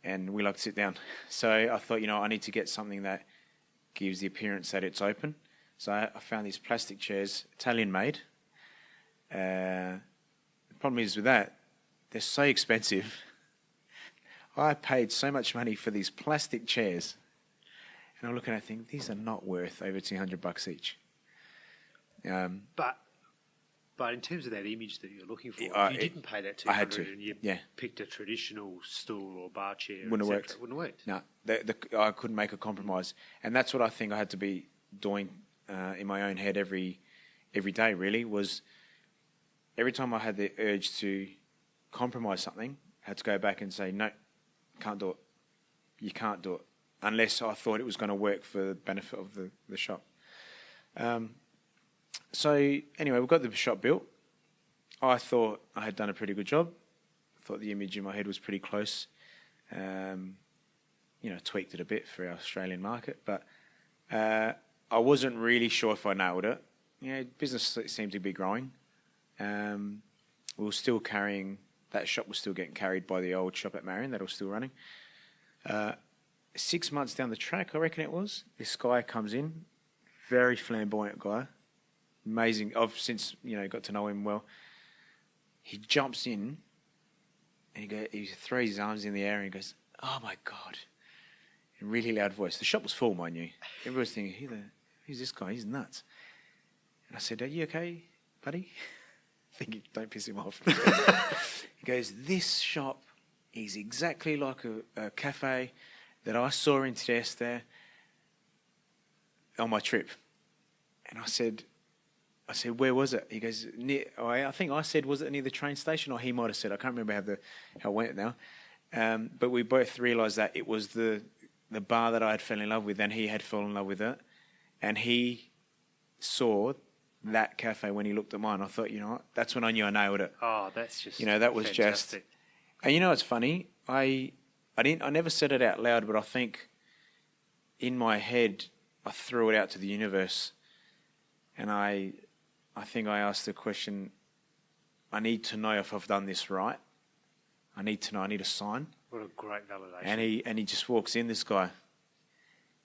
Speaker 2: and we like to sit down. So I thought, I need to get something that gives the appearance that it's open. So I found these plastic chairs, Italian-made. The problem is with that, they're so expensive. I paid so much money for these plastic chairs. And I'm looking at it thinking, these are not worth over $200 each.
Speaker 1: But in terms of that image that you're looking for, you didn't pay that $200
Speaker 2: I had to,
Speaker 1: and you picked a traditional stool or bar chair,
Speaker 2: Wouldn't have worked.
Speaker 1: It wouldn't have worked.
Speaker 2: No, I couldn't make a compromise. And that's what I think I had to be doing in my own head every day, really, was every time I had the urge to compromise something, I had to go back and say, no, can't do it. You can't do it. Unless I thought it was going to work for the benefit of the shop. So anyway, we got the shop built. I thought I had done a pretty good job. I thought the image in my head was pretty close. Tweaked it a bit for our Australian market, but I wasn't really sure if I nailed it. Business seemed to be growing. We were still carrying, that shop was still getting carried by the old shop at Marion that was still running. 6 months down the track, I reckon it was, this guy comes in, very flamboyant guy. Amazing. I've since got to know him well. He jumps in and he throws his arms in the air and he goes, "Oh my God!" In a really loud voice. The shop was full, mind you. Everybody was thinking, "Who's this guy? He's nuts." And I said, "Are you okay, buddy?" Thinking, don't piss him off. He goes, "This shop is exactly like a cafe that I saw in Trieste on my trip." And I said, "Where was it?" He goes, I think I said, "Was it near the train station?" Or he might have said, I can't remember how it went now. But we both realised that it was the bar that I had fell in love with, and he had fallen in love with it. And he saw that cafe when he looked at mine. I thought, that's when I knew I nailed it.
Speaker 1: Oh, that's just
Speaker 2: that was
Speaker 1: fantastic.
Speaker 2: And you know, it's funny. I never said it out loud, but I think in my head, I threw it out to the universe, and I think I asked the question, I need to know if I've done this right. I need to know. I need a sign.
Speaker 1: What a great validation.
Speaker 2: And he just walks in, this guy,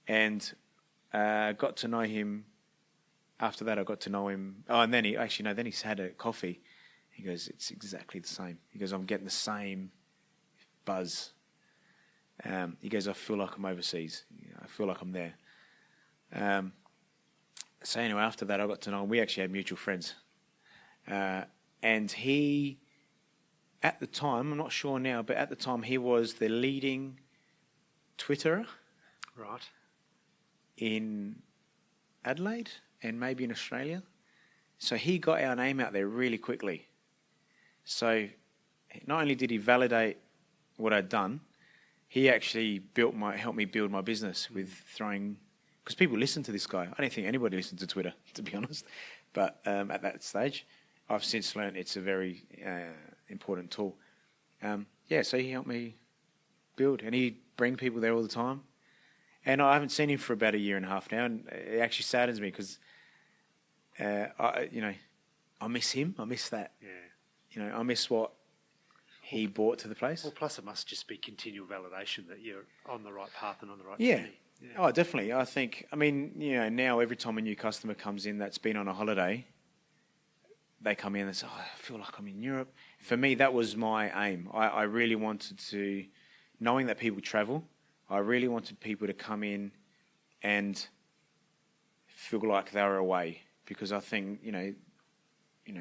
Speaker 2: and got to know him. After that, I got to know him. Oh, and then then he's had a coffee. He goes, it's exactly the same. He goes, I'm getting the same buzz. He goes, I feel like I'm overseas. I feel like I'm there. So anyway, after that, I got to know him. We actually had mutual friends. And he, at the time, I'm not sure now, but at the time, he was the leading Twitterer.
Speaker 1: Right.
Speaker 2: In Adelaide and maybe in Australia. So he got our name out there really quickly. So not only did he validate what I'd done, he actually helped me build my business with throwing, because people listen to this guy. I don't think anybody listened to Twitter, to be honest. But at that stage, I've since learned it's a very important tool. So he helped me build, and he'd bring people there all the time. And I haven't seen him for about a year and a half now, and it actually saddens me because, I miss him. I miss that.
Speaker 1: Yeah.
Speaker 2: I miss what he brought to the place.
Speaker 1: Well, plus it must just be continual validation that you're on the right path and on the right
Speaker 2: Yeah.
Speaker 1: journey. Yeah.
Speaker 2: Oh, definitely. I think, now every time a new customer comes in that's been on a holiday, they come in and say, I feel like I'm in Europe. For me, that was my aim. I really wanted to, knowing that people travel, I really wanted people to come in and feel like they were away, because I think,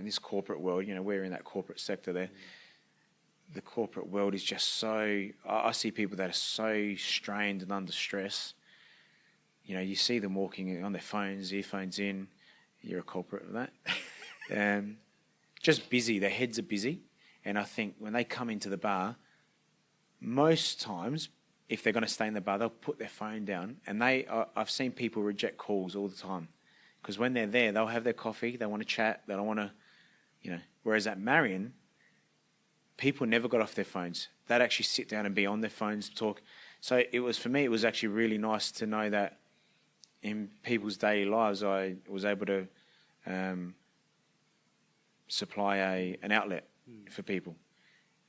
Speaker 2: this corporate world, we're in that corporate sector there. The corporate world is just so, I see people that are so strained and under stress. You see them walking on their phones, earphones in. You're a culprit of that. Just busy. Their heads are busy. And I think when they come into the bar, most times, if they're going to stay in the bar, they'll put their phone down. And I've seen people reject calls all the time. Because when they're there, they'll have their coffee, they want to chat, they don't want to, Whereas at Marion, people never got off their phones. They'd actually sit down and be on their phones, talk. So for me, it was actually really nice to know that in people's daily lives, I was able to supply an outlet for people.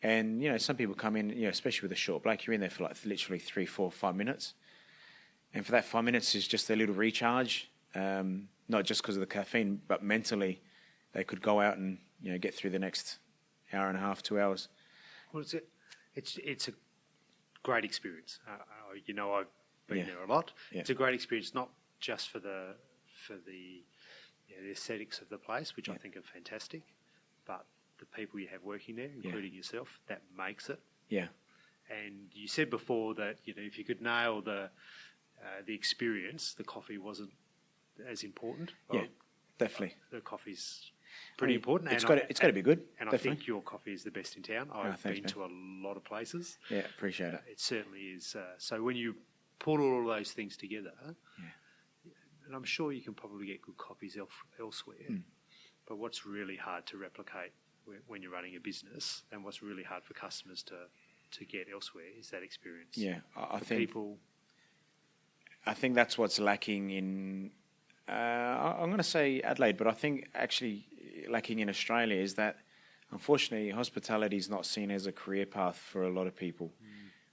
Speaker 2: And, some people come in, especially with a short break, you're in there for like literally 3, 4, 5 minutes. And for that 5 minutes is just a little recharge, not just because of the caffeine, but mentally they could go out and, get through the next hour and a half, 2 hours.
Speaker 1: Well, it's a great experience. I've been there a lot. Yeah. It's a great experience, not just for the aesthetics of the place, which I think are fantastic, but the people you have working there, including yourself, that makes it.
Speaker 2: Yeah.
Speaker 1: And you said before that if you could nail the experience, the coffee wasn't as important.
Speaker 2: Yeah, definitely.
Speaker 1: The coffee's pretty important.
Speaker 2: It's got to be good.
Speaker 1: And
Speaker 2: definitely.
Speaker 1: I think your coffee is the best in town. I've been to a lot of places.
Speaker 2: Yeah, appreciate it.
Speaker 1: It certainly is. So when you put all of those things together, and I'm sure you can probably get good coffees elsewhere, but what's really hard to replicate when you're running a business, and what's really hard for customers to get elsewhere, is that experience.
Speaker 2: Yeah, I think
Speaker 1: people.
Speaker 2: I think that's what's lacking in. I'm going to say Adelaide, but I think actually lacking in Australia is that, unfortunately, hospitality is not seen as a career path for a lot of people.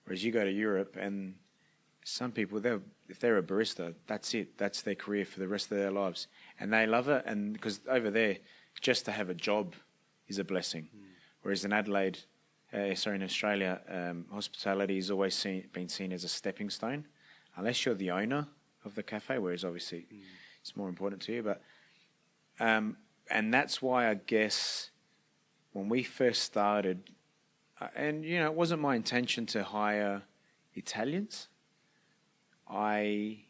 Speaker 2: Whereas you go to Europe, and some people, if they're a barista, that's it. That's their career for the rest of their lives, and they love it. And because over there, just to have a job is a blessing. Whereas in Adelaide, in Australia, hospitality has always been seen as a stepping stone, unless you're the owner of the cafe, whereas obviously it's more important to you. But and that's why I guess when we first started, and it wasn't my intention to hire Italians. I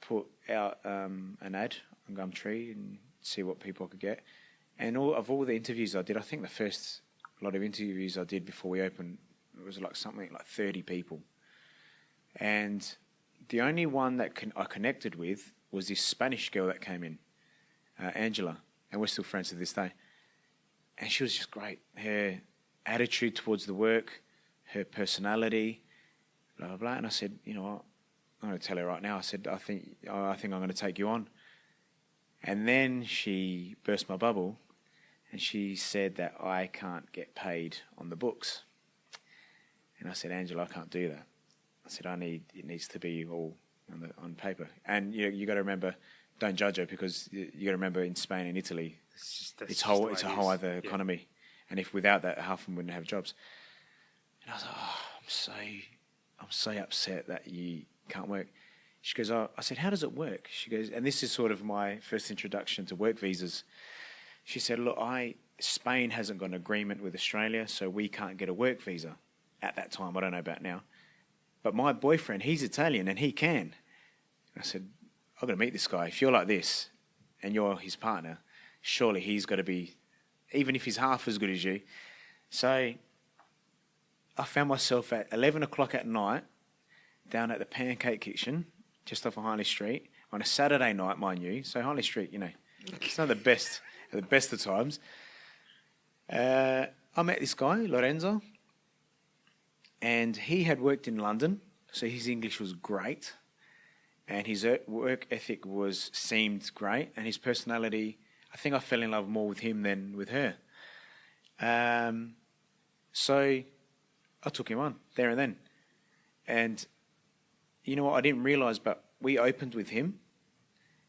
Speaker 2: put out an ad on Gumtree and see what people could get. And all the interviews I did, I think the first lot of interviews I did before we opened, it was like something like 30 people. And the only one that I connected with was this Spanish girl that came in, Angela, and we're still friends to this day. And she was just great. Her attitude towards the work, her personality, blah, blah, blah. And I said, you know what, I'm going to tell her right now. I said, I think I'm going to take you on. And then she burst my bubble and she said that I can't get paid on the books. And I said, Angela, I can't do that. I said, it needs to be all on paper. And you got to remember, don't judge her, because you got to remember in Spain and Italy, it's a whole other economy. And if without that, half of them wouldn't have jobs. And I was like, I'm so upset that you can't work. She goes, I said, how does it work? She goes, and this is sort of my first introduction to work visas. She said, look, Spain hasn't got an agreement with Australia, so we can't get a work visa at that time. I don't know about now. But my boyfriend, he's Italian and he can. I said, I've got to meet this guy. If you're like this and you're his partner, surely he's got to be, even if he's half as good as you. So I found myself at 11 o'clock at night down at the Pancake Kitchen, just off of Harley Street, on a Saturday night, mind you. So Harley Street, it's not the best of times. I met this guy, Lorenzo, and he had worked in London, so his English was great, and his work ethic seemed great, and his personality, I think I fell in love more with him than with her. So I took him on there and then. And you know what, I didn't realise, but we opened with him,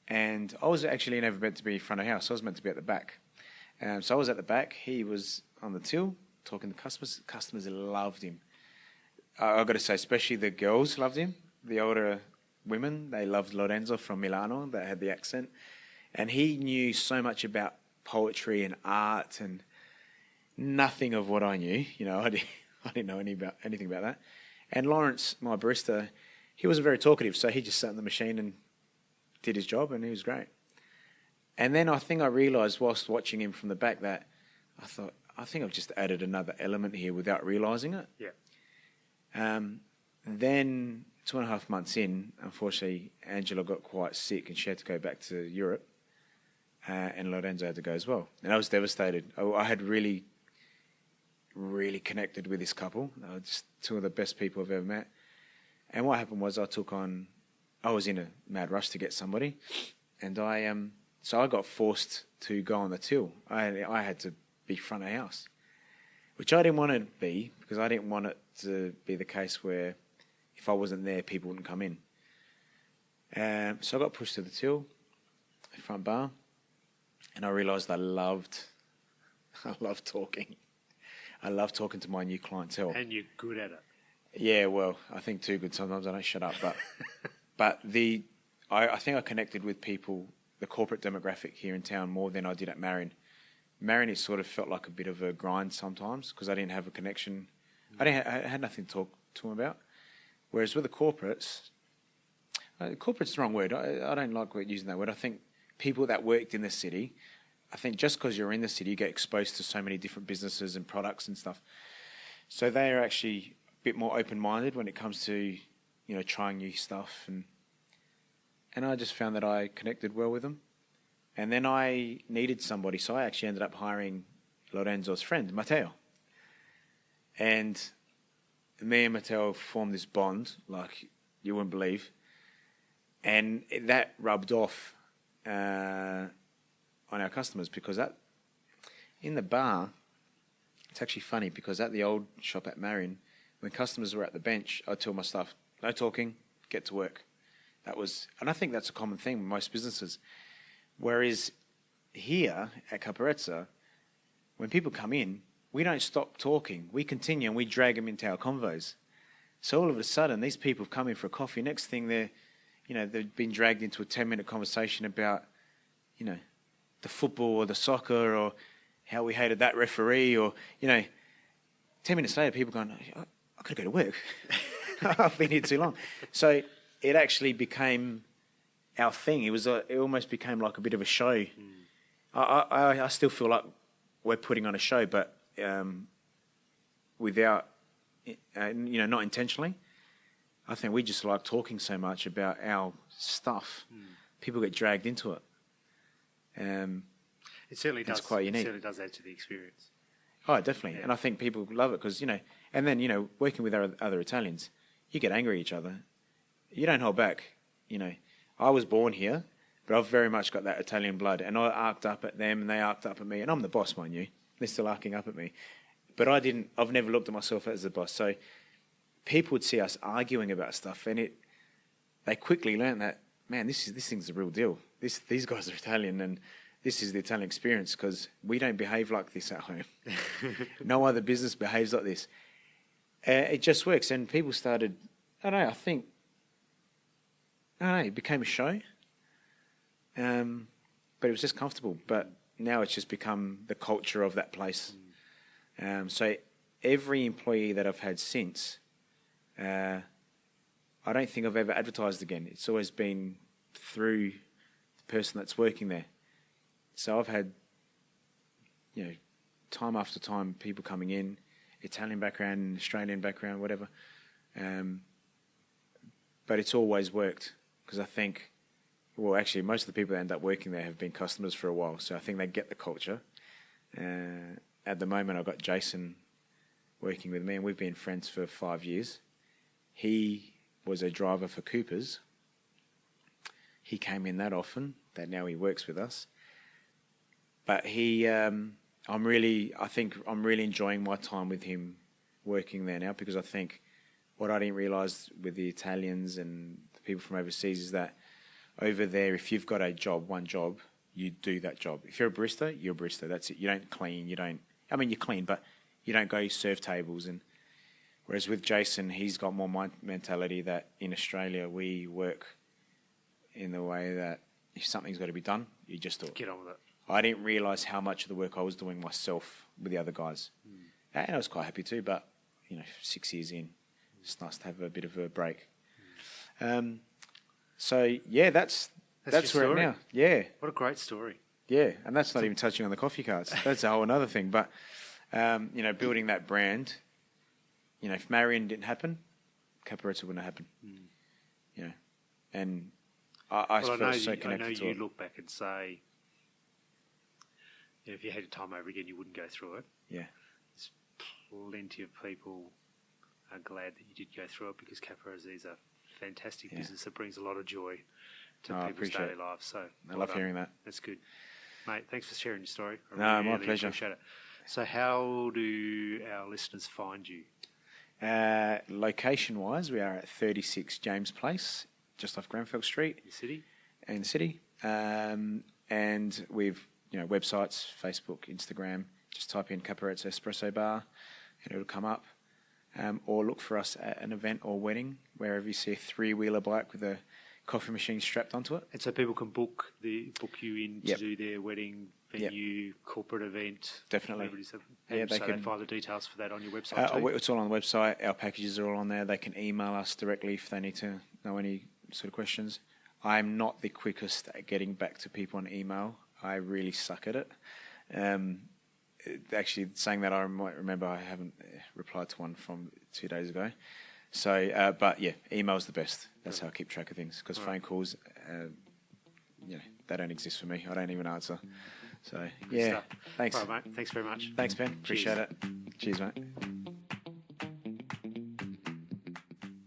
Speaker 2: and I was actually never meant to be in front of house. I was meant to be at the back. So I was at the back. He was on the till talking to customers. Customers loved him. I've got to say, especially the girls loved him. The older women, they loved Lorenzo from Milano, that had the accent. And he knew so much about poetry and art and nothing of what I knew. I didn't know anything about that. And Lawrence, my barista, he wasn't very talkative, so he just sat in the machine and did his job, and he was great. And then I think I realised whilst watching him from the back that I thought, I think I've just added another element here without realising it.
Speaker 1: Yeah.
Speaker 2: Then 2.5 months in, unfortunately, Angela got quite sick and she had to go back to Europe, and Lorenzo had to go as well. And I was devastated. I had really, really connected with this couple. They were just two of the best people I've ever met. And what happened was I was in a mad rush to get somebody, and so I got forced to go on the till. I had to be front of house, which I didn't want to be, because I didn't want it to be the case where if I wasn't there, people wouldn't come in. So I got pushed to the till, the front bar, and I realised I loved talking. I love talking to my new clientele.
Speaker 1: And you're good at it.
Speaker 2: Yeah, well, I think too good sometimes. I don't shut up, but I think I connected with people, the corporate demographic here in town, more than I did at Marion. Marion, it sort of felt like a bit of a grind sometimes because I didn't have a connection. I had nothing to talk to them about. Whereas with the corporates, corporate's the wrong word. I don't like using that word. I think people that worked in the city, I think just because you're in the city, you get exposed to so many different businesses and products and stuff. So they are actually a bit more open-minded when it comes to, trying new stuff. And I just found that I connected well with them. And then I needed somebody, so I actually ended up hiring Lorenzo's friend, Matteo. And me and Matteo formed this bond like you wouldn't believe. And that rubbed off on our customers, because in the bar, it's actually funny, because at the old shop at Marion, when customers were at the bench, I'd tell my staff, no talking, get to work. And I think that's a common thing with most businesses. Whereas here at Caparezza, when people come in, we don't stop talking. We continue and we drag them into our convos. So all of a sudden, these people have come in for a coffee. Next thing, they've been dragged into a 10-minute conversation about, the football or the soccer, or how we hated that referee, or, 10 minutes later, people going, I could go to work. I've been here too long. So it actually became our thing. It almost became like a bit of a show. I still feel like we're putting on a show, but without, not intentionally. I think we just like talking so much about our stuff. People get dragged into it.
Speaker 1: It certainly does.
Speaker 2: It's quite unique.
Speaker 1: It certainly does add to the experience.
Speaker 2: Oh, definitely. And I think people love it because, and then, working with other Italians, you get angry at each other. You don't hold back. I was born here, but I've very much got that Italian blood. And I arced up at them and they arced up at me. And I'm the boss, mind you. They're still arcing up at me. But I've never looked at myself as the boss. So people would see us arguing about stuff and they quickly learned that, man, this thing's the real deal. These guys are Italian and this is the Italian experience because we don't behave like this at home. No other business behaves like this. It just works. And people started, it became a show. But it was just comfortable. But now it's just become the culture of that place. So every employee that I've had since, I don't think I've ever advertised again. It's always been through the person that's working there. So I've had, time after time, people coming in, Italian background, Australian background, whatever. But it's always worked because I think, well, actually, most of the people that end up working there have been customers for a while. So I think they get the culture. At the moment, I've got Jason working with me, and we've been friends for 5 years. He was a driver for Cooper's. He came in that often that now he works with us. But I'm really enjoying my time with him working there now because I think what I didn't realise with the Italians and the people from overseas is that over there, if you've got one job, you do that job. If you're a barista, you're a barista. That's it. You don't clean. You clean, but you don't go serve tables. And whereas with Jason, he's got more mentality that in Australia, we work in the way that if something's got to be done, you just do it.
Speaker 1: Get on with it.
Speaker 2: I didn't realise how much of the work I was doing myself with the other guys. And I was quite happy too, but, 6 years in, it's nice to have a bit of a break. So, yeah, that's where I'm now. Yeah.
Speaker 1: What a great story.
Speaker 2: Yeah, and that's not even touching on the coffee carts. That's a whole other thing. But, building that brand, if Marion didn't happen, Caparezza wouldn't happen. And I feel so connected to it.
Speaker 1: I know you look back and say, if you had your time over again, you wouldn't go through it.
Speaker 2: Yeah.
Speaker 1: There's plenty of people are glad that you did go through it because Caparezza is a fantastic business that brings a lot of joy to people's daily lives. So
Speaker 2: I love hearing that.
Speaker 1: That's good. Mate, thanks for sharing your story.
Speaker 2: My pleasure.
Speaker 1: Appreciate it. So how do our listeners find you?
Speaker 2: Location-wise, we are at 36 James Place, just off Grenfell Street. In the city. And we've websites, Facebook, Instagram. Just type in Caparezza Espresso Bar and it'll come up. Or look for us at an event or wedding, wherever you see a 3-wheeler bike with a coffee machine strapped onto it.
Speaker 1: And so people can book you in to do their wedding venue, corporate event.
Speaker 2: Definitely.
Speaker 1: And they can find the details for that on your website too?
Speaker 2: It's all on the website. Our packages are all on there. They can email us directly if they need to know any sort of questions. I'm not the quickest at getting back to people on email. I really suck at it. Actually, saying that, I might remember I haven't replied to one from 2 days ago. So, but yeah, email's the best. That's how I keep track of things. Because phone calls, they don't exist for me. I don't even answer. So, yeah, thanks.
Speaker 1: All right, mate. Thanks very much.
Speaker 2: Thanks, Ben. Appreciate it. Cheers, mate.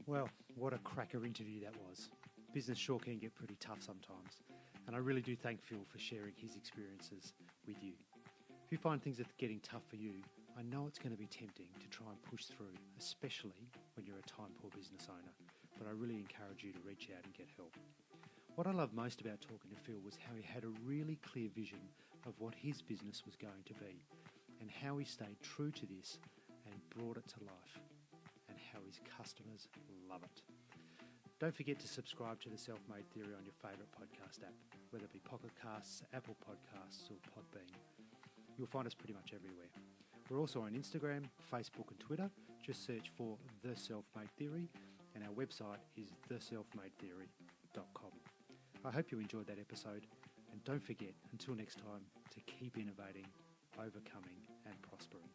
Speaker 1: Well, what a cracker interview that was. Business sure can get pretty tough sometimes. And I really do thank Phil for sharing his experiences with you. If you find things are getting tough for you, I know it's going to be tempting to try and push through, especially when you're a time-poor business owner. But I really encourage you to reach out and get help. What I love most about talking to Phil was how he had a really clear vision of what his business was going to be and how he stayed true to this and brought it to life and how his customers love it. Don't forget to subscribe to The Self-Made Theory on your favourite podcast app, whether it be Pocket Casts, Apple Podcasts or Podbean. You'll find us pretty much everywhere. We're also on Instagram, Facebook and Twitter. Just search for The Self-Made Theory, and our website is theselfmadetheory.com. I hope you enjoyed that episode, and don't forget, until next time, to keep innovating, overcoming and prospering.